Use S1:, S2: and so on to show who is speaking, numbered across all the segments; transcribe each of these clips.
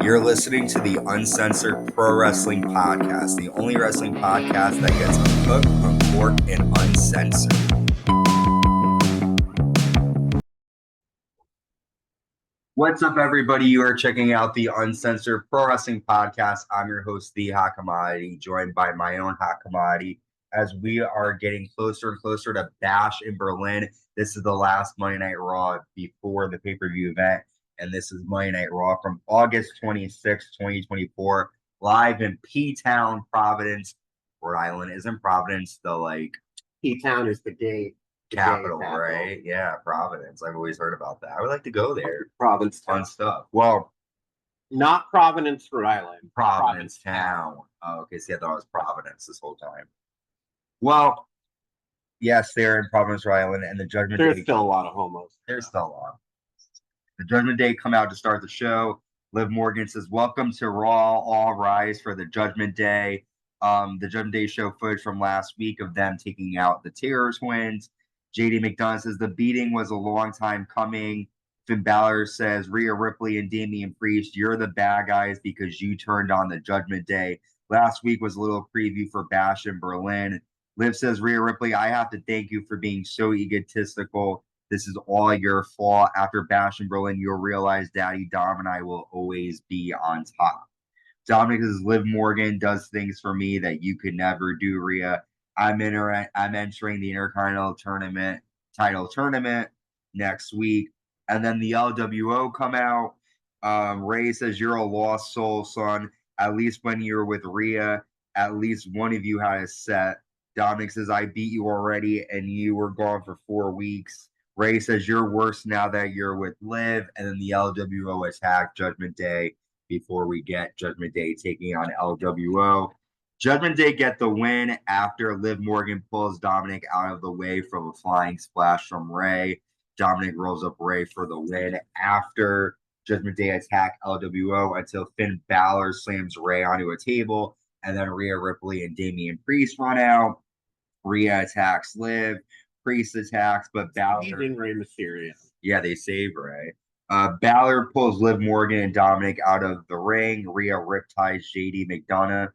S1: You're listening to the Uncensored Pro Wrestling Podcast, the only wrestling podcast that gets uncooked, uncorked, and uncensored. What's up, everybody? You are checking out the Uncensored Pro Wrestling Podcast. I'm your host, The Hot Commodity, joined by my own Hot Commodity, as we are getting closer and closer to Bash in Berlin. This is the last Monday Night Raw before the pay-per-view event, and this is Monday Night Raw from August 26, 2024, live in P-Town, Providence, Rhode Island. Isn't Providence the,
S2: P-Town is the gay
S1: capital, right? Yeah, Providence. I've always heard about that. I would like to go there.
S2: Providence
S1: Fun
S2: town.
S1: stuff. Well,
S2: not Providence, Rhode Island.
S1: Providence town. Oh, okay. See, I thought it was Providence this whole time. Well, yes, they're in Providence, Rhode Island, and the Judgment Day.
S2: There's still a lot of homos.
S1: There's still a lot. The Judgment Day come out to start the show. Liv Morgan says, "Welcome to Raw. All rise for the Judgment Day." The Judgment Day show footage from last week of them taking out the Terror Twins. JD McDonough says the beating was a long time coming. Finn Balor says, Rhea Ripley and Damian Priest, you're the bad guys because you turned on the Judgment Day. Last week was a little preview for Bash in Berlin. Liv says, Rhea Ripley, I have to thank you for being so egotistical. This is all your fault. After Bash in Berlin, you'll realize Daddy Dom and I will always be on top. Dominic says, Liv Morgan does things for me that you could never do, Rhea. I'm entering the Intercontinental Title Tournament next week. And then the LWO come out. Ray says, you're a lost soul, son. At least when you're with Rhea, at least one of you had a set. Dominic says, I beat you already, and you were gone for 4 weeks. Ray says, you're worse now that you're with Liv. And then the LWO attack Judgment Day before we get Judgment Day taking on LWO. Judgment Day get the win after Liv Morgan pulls Dominic out of the way from a flying splash from Ray. Dominic rolls up Ray for the win after Judgment Day attack LWO until Finn Balor slams Ray onto a table, and then Rhea Ripley and Damian Priest run out. Rhea attacks Liv. Priest attacks, but Balor...
S2: Even Rey Mysterio.
S1: Yeah, they save Ray. Balor pulls Liv Morgan and Dominic out of the ring. Rhea ripties JD McDonough.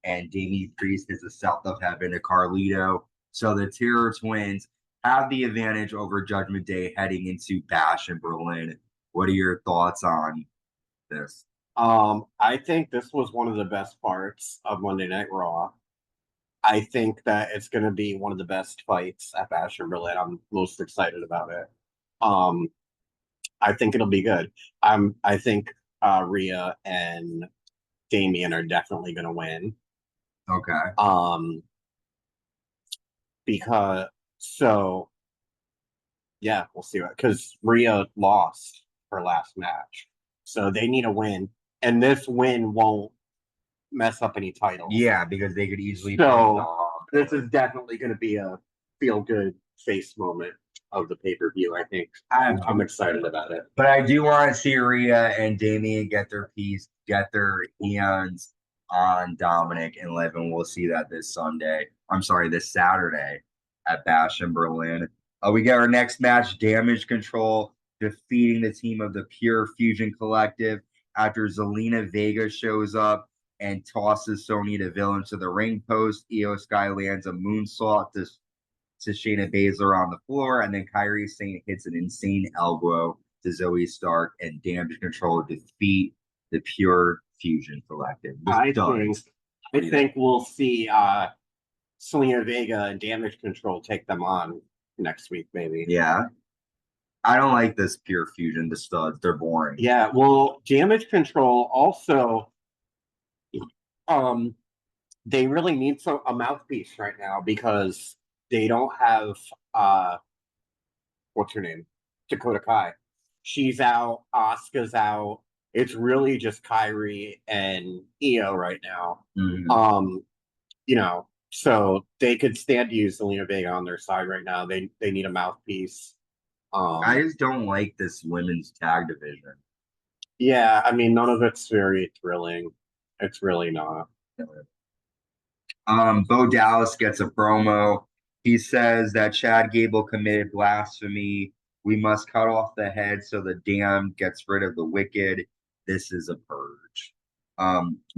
S1: And Damian Priest is the South of Heaven to Carlito. So the Terror Twins have the advantage over Judgment Day heading into Bash in Berlin. What are your thoughts on this?
S2: I think this was one of the best parts of Monday Night Raw. I think that it's going to be one of the best fights at Bash in Berlin. I'm most excited about it. I think it'll be good. I think Rhea and Damian are definitely going to win.
S1: Okay.
S2: Yeah, we'll see what, because Rhea lost her last match, so they need a win, and this win won't mess up any titles.
S1: Yeah, because they could easily.
S2: So this is definitely going to be a feel-good face moment of the pay-per-view. I think I'm excited about it.
S1: But I do want to see Rhea and Damian get their hands on Dominic and Liv, and we'll see that this Saturday at Bash in Berlin. We get our next match, Damage Control defeating the team of the Pure Fusion Collective after Zelina Vega shows up and tosses Sonya Deville into the ring post. Io Sky lands a moonsault to Shayna Baszler on the floor, and then Kairi Sane hits an insane elbow to Zoe Stark, and Damage Control defeat the Pure Fusion Collective.
S2: I think we'll see Zelina Vega and Damage Control take them on next week, maybe.
S1: Yeah. I don't like this Pure Fusion, the studs. They're boring.
S2: Yeah, well, Damage Control also, they really need a mouthpiece right now because they don't have, what's her name? Dakota Kai. She's out. Asuka's out. It's really just Kairi and Io right now.
S1: Mm-hmm.
S2: So they could stand to use Zelina Vega on their side right now. They need a mouthpiece.
S1: I just don't like this women's tag division.
S2: Yeah, I mean, none of it's very thrilling. It's really not.
S1: Bo Dallas gets a promo. He says that Chad Gable committed blasphemy. We must cut off the head so the damned gets rid of the wicked. This is a purge.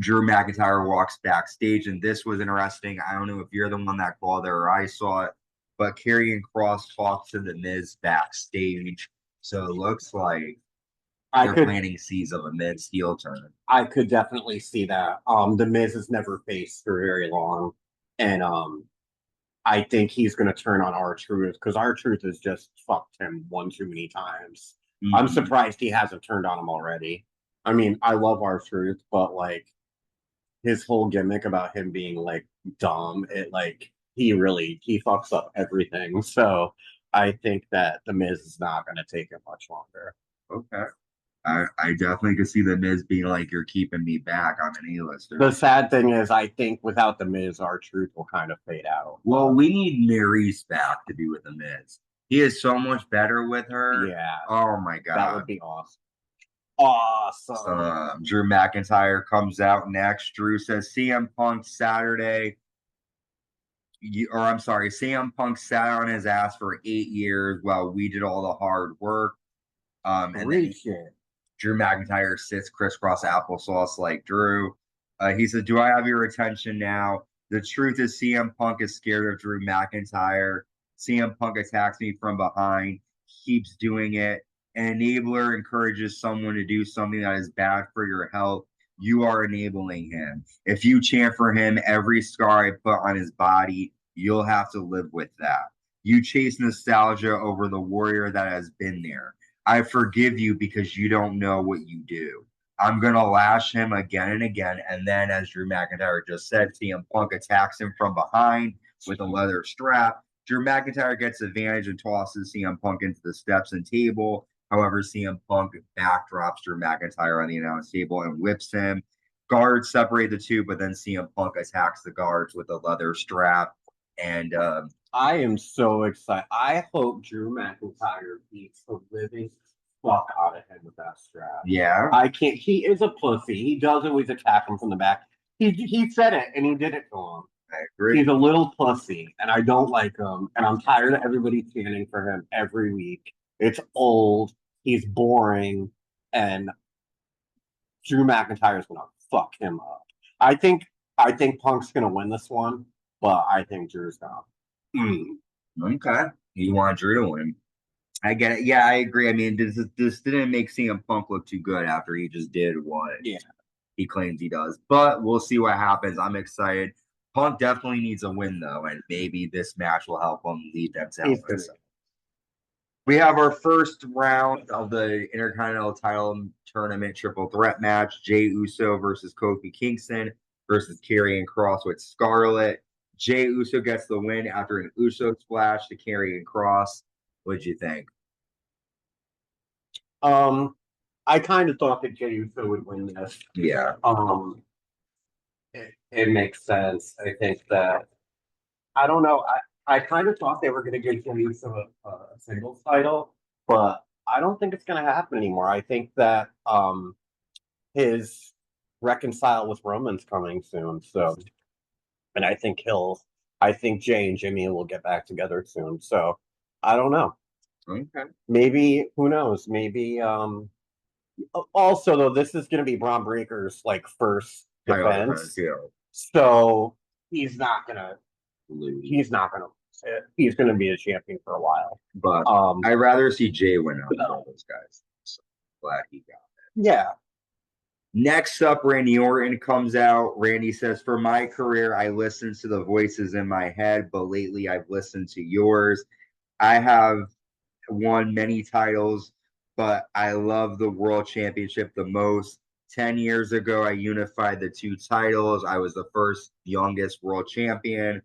S1: Drew McIntyre walks backstage, and this was interesting. I don't know if you're the one that called it or I saw it, but Karrion Kross talks to the Miz backstage. So it looks like they're planting seeds of a Miz heel turn.
S2: I could definitely see that. The Miz has never faced for very long, and I think he's going to turn on R-Truth because R-Truth has just fucked him one too many times. Mm-hmm. I'm surprised he hasn't turned on him already. I mean, I love R-Truth, but like his whole gimmick about him being like dumb, he fucks up everything. So I think that the Miz is not going to take it much longer.
S1: Okay. I definitely could see the Miz being like, "You're keeping me back. I'm an A-lister."
S2: The sad thing is, I think without the Miz, R-Truth will kind of fade out.
S1: Well, we need Maryse back to be with the Miz. He is so much better with her.
S2: Yeah.
S1: Oh my god.
S2: That would be awesome. Awesome.
S1: Drew McIntyre comes out next. Drew says CM Punk Saturday. CM Punk sat on his ass for 8 years while we did all the hard work. And then Drew McIntyre sits crisscross applesauce like Drew. He said, "Do I have your attention now? The truth is CM Punk is scared of Drew McIntyre. CM Punk attacks me from behind, keeps doing it. An enabler encourages someone to do something that is bad for your health. You are enabling him. If you chant for him every scar I put on his body, you'll have to live with that. You chase nostalgia over the warrior that has been there. I forgive you because you don't know what you do. I'm going to lash him again and again." And then, as Drew McIntyre just said, CM Punk attacks him from behind with a leather strap. Drew McIntyre gets advantage and tosses CM Punk into the steps and table. However, CM Punk backdrops Drew McIntyre on the announce table and whips him. Guards separate the two, but then CM Punk attacks the guards with a leather strap. And
S2: I am so excited. I hope Drew McIntyre beats the living fuck out of him with that strap.
S1: Yeah.
S2: I can't. He is a pussy. He does always attack him from the back. He said it, and he did it to him.
S1: I agree.
S2: He's a little pussy, and I don't like him. And I'm tired of everybody standing for him every week. It's old. He's boring, and Drew McIntyre's gonna fuck him up. I think Punk's gonna win this one, but I think Drew's gonna.
S1: Okay, you want Drew to win? I get it. Yeah, I agree. I mean, this didn't make CM Punk look too good after he just did what he claims he does. But we'll see what happens. I'm excited. Punk definitely needs a win though, and maybe this match will help him lead them to. We have our first round of the Intercontinental Title Tournament triple threat match: Jey Uso versus Kofi Kingston versus Karrion Kross with Scarlett. Jey Uso gets the win after an Uso splash to Karrion Kross. What'd you think?
S2: I kind of thought that Jey Uso would win this.
S1: Yeah.
S2: It makes sense. I think that I don't know. I kind of thought they were going to give Jey Uso a singles title, but I don't think it's going to happen anymore. I think that his reconcile with Roman's coming soon. So, and I think Jey and Jimmy will get back together soon. So, I don't know.
S1: Okay.
S2: Maybe, who knows? Maybe. Also, though, this is going to be Braun Breaker's first defense. So he's not going to lose. He's not going to lose it. He's going to be a champion for a while.
S1: But I'd rather see Jey win out than all those guys. So glad he got it.
S2: Yeah.
S1: Next up, Randy Orton comes out. Randy says, "For my career, I listened to the voices in my head, but lately I've listened to yours. I have won many titles, but I love the World Championship the most. 10 years ago, I unified the two titles. I was the first youngest world champion.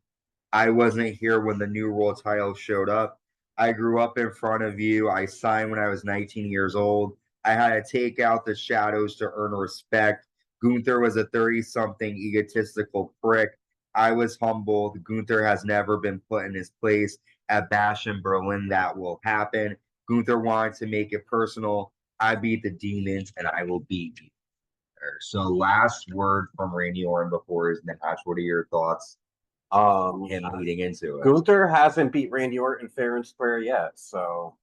S1: I wasn't here when the new world title showed up. I grew up in front of you. I signed when I was 19 years old. I had to take out the shadows to earn respect. Gunther was a 30-something egotistical prick. I was humbled. Gunther has never been put in his place. At Bash in Berlin, that will happen. Gunther wanted to make it personal. I beat the demons, and I will beat you." So last word from Randy Orton before his match. What are your thoughts? Him leading into it.
S2: Gunther hasn't beat Randy Orton fair and square yet, so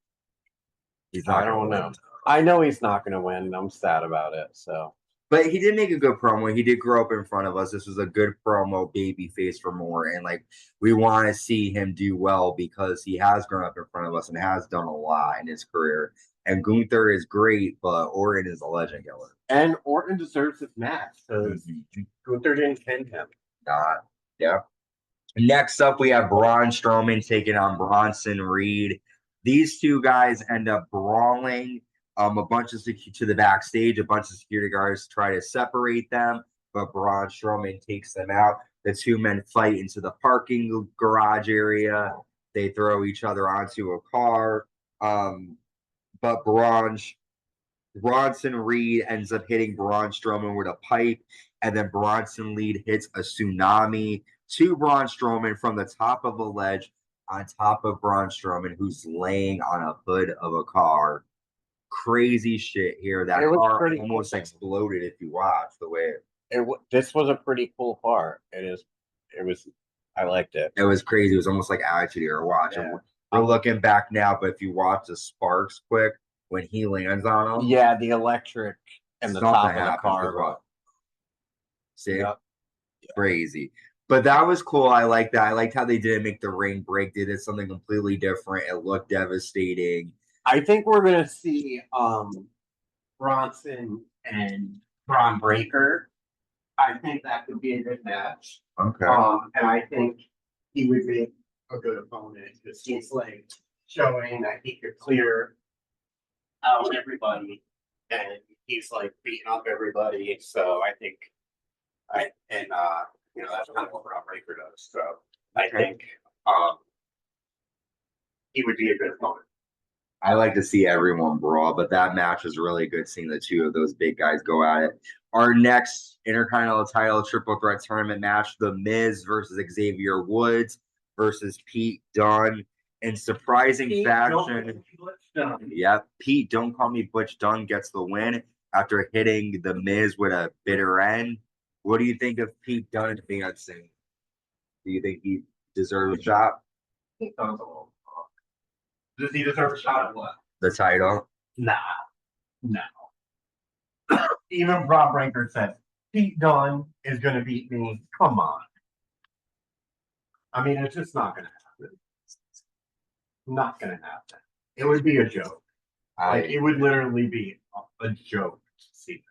S1: he's not.
S2: I don't know. I know he's not going to win. I'm sad about it. So
S1: But he did make a good promo. He did grow up in front of us. This was a good promo, baby face for more. And like we want to see him do well because he has grown up in front of us and has done a lot in his career. And Gunther is great, but Orton is a legend killer.
S2: And Orton deserves his match because Gunther didn't pin him.
S1: Yeah. Next up, we have Braun Strowman taking on Bronson Reed. These two guys end up brawling. A bunch of to the backstage, a bunch of security guards try to separate them, but Braun Strowman takes them out. The two men fight into the parking garage area. They throw each other onto a car. But Bronson Reed ends up hitting Braun Strowman with a pipe, and then Bronson Reed hits a tsunami to Braun Strowman from the top of a ledge on top of Braun Strowman, who's laying on a hood of a car. Crazy shit here. That car almost exploded if you watch the way
S2: this was a pretty cool part. It was I liked it.
S1: It was crazy. It was almost like Attitude Era. Watch it. We're looking back now, but if you watch the sparks quick when he lands on him,
S2: the electric and the top of the car.
S1: See, crazy. But that was cool. I like that. I liked how they didn't make the ring break. They did something completely different. It looked devastating.
S2: I think we're gonna see Bronson and Braun Breaker. I think that could be a good match.
S1: Okay.
S2: And I think he would make a good opponent because he's like showing that he could clear out everybody, and he's like beating up everybody. So I think, that's kind of what Braun Breaker does. So I think he would be a good opponent.
S1: I like to see everyone brawl, but that match was really good seeing the two of those big guys go at it. Our next Intercontinental Title Triple Threat Tournament match, The Miz versus Xavier Woods versus Pete Dunne. In surprising fashion, Pete, don't call me Butch Dunne, gets the win after hitting The Miz with a bitter end. What do you think of Pete Dunne advancing? Do you think he deserves a shot?
S2: He sounds a little. Does he deserve a shot at what?
S1: The title?
S2: Nah. No. Even Braun Breaker said, Pete Dunne is going to beat me. Come on. I mean, it's just not going to happen. Not going to happen. It would be a joke. It would literally be a joke to see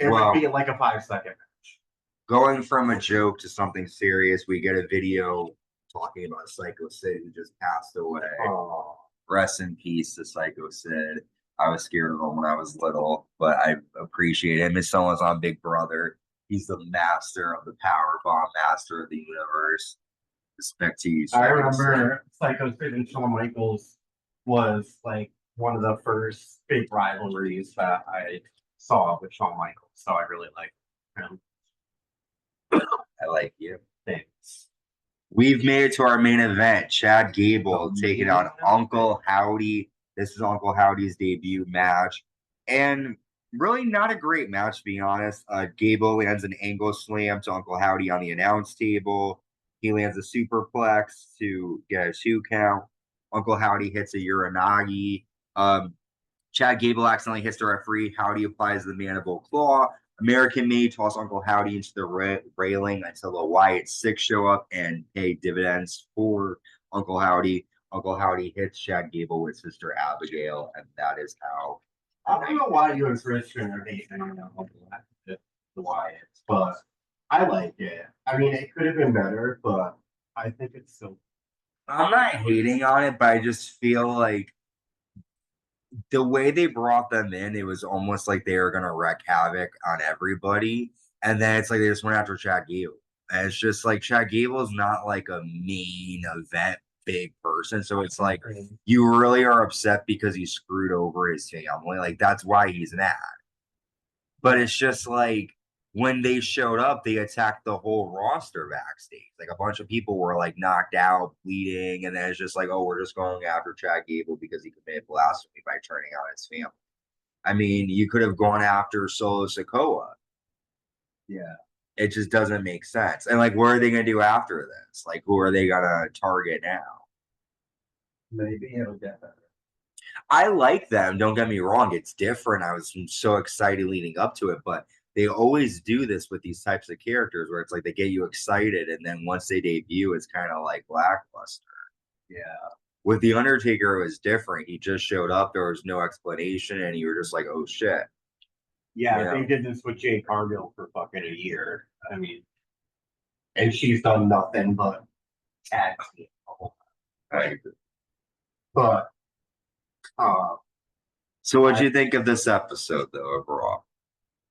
S2: that. It would be like a 5-second match.
S1: Going from a joke to something serious, we get a video talking about Sycho Sid, who just passed away.
S2: Oh.
S1: Rest in peace to Sycho Sid. I was scared of him when I was little, but I appreciate him. His son was on Big Brother. He's the master of the power bomb, master of the universe. Respect to you, Sycho
S2: I remember Sycho Sid and Shawn Michaels was like one of the first big rivalries that I saw with Shawn Michaels, so I really like him.
S1: I like you.
S2: Thanks.
S1: We've made it to our main event. Chad Gable taking on Uncle Howdy. This is Uncle Howdy's debut match. And really not a great match, to be honest. Gable lands an angle slam to Uncle Howdy on the announce table. He lands a superplex to get a 2 count. Uncle Howdy hits a Uranagi. Chad Gable accidentally hits the referee. Howdy applies the mandible claw. American made toss Uncle Howdy into the railing until the Wyatt Six show up and pay dividends for Uncle Howdy. Uncle Howdy hits Chad Gable with Sister Abigail, and that is how.
S2: I don't know why you and Christian are hating on the Wyatts, but I like it. I mean, it could have been better, but I think it's still.
S1: I'm not hating on it, but I just feel like the way they brought them in, it was almost like they were going to wreak havoc on everybody. And then it's like they just went after Chad Gable. And it's just like Chad Gable is not like a main event big person. So it's like you really are upset because he screwed over his family. Like that's why he's mad. But it's just like when they showed up, they attacked the whole roster backstage. Like a bunch of people were like knocked out, bleeding, and then it's just like, oh, we're just going after Chad Gable because he committed blasphemy by turning on his family. I mean, you could have gone after Solo Sikoa.
S2: Yeah.
S1: It just doesn't make sense. And like, what are they going to do after this? Like, who are they going to target now?
S2: Maybe it'll get better.
S1: I like them. Don't get me wrong. It's different. I was so excited leading up to it, but they always do this with these types of characters where it's like they get you excited, and then once they debut, it's kind of like lackluster.
S2: Yeah.
S1: With The Undertaker, it was different. He just showed up. There was no explanation, and you were just like, oh, shit.
S2: Yeah,
S1: Yeah.
S2: they did this with Jade Cargill for fucking a year. I mean, and she's done nothing but tag team the whole time. Right? But
S1: So what'd you think of this episode, though, overall?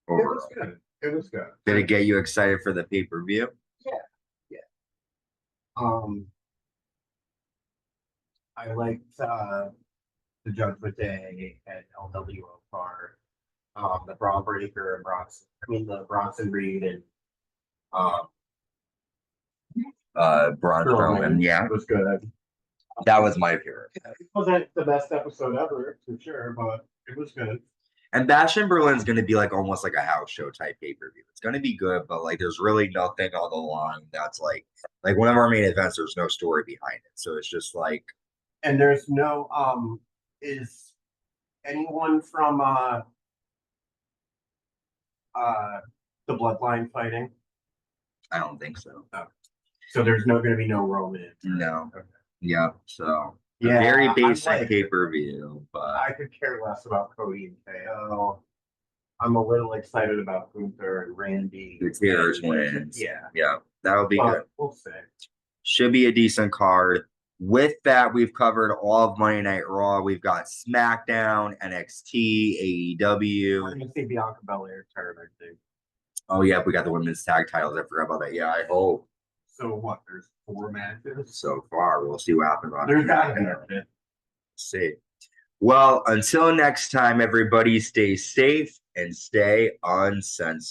S2: it was good. It was good.
S1: Did it get you excited for the pay-per-view?
S2: Yeah. Yeah. I liked the Judgment Day and LWO part. The Braun Breaker and the Bronson Reed and
S1: Braun Strowman, yeah.
S2: It was good.
S1: That was my favorite.
S2: It wasn't the best episode ever, for sure, but it was good.
S1: And Bash in Berlin's going to be like almost like a house show type pay-per-view. It's going to be good, but like there's really nothing on the line that's like one of our main events, there's no story behind it. So it's just like.
S2: And there's no, is anyone from the Bloodline fighting?
S1: I don't think so.
S2: Oh. So there's going to be no Roman.
S1: No. Okay. Yeah. So
S2: yeah,
S1: very basic pay-per-view, but
S2: I could care less about Cody and KO. I'm a little excited about Gunther and Randy.
S1: Gutierrez wins.
S2: Yeah.
S1: Yeah. That'll be good.
S2: We'll see.
S1: Should be a decent card. With that, we've covered all of Monday Night Raw. We've got SmackDown, NXT, AEW.
S2: We're going to see Bianca Belair turn, I think.
S1: Oh, yeah, we got the women's tag titles. I forgot about that. Yeah, I hope.
S2: So what? There's 4 matches?
S1: So far. We'll see what happens on
S2: There's got to be a fifth.
S1: See. Well, until next time, everybody stay safe and stay uncensored.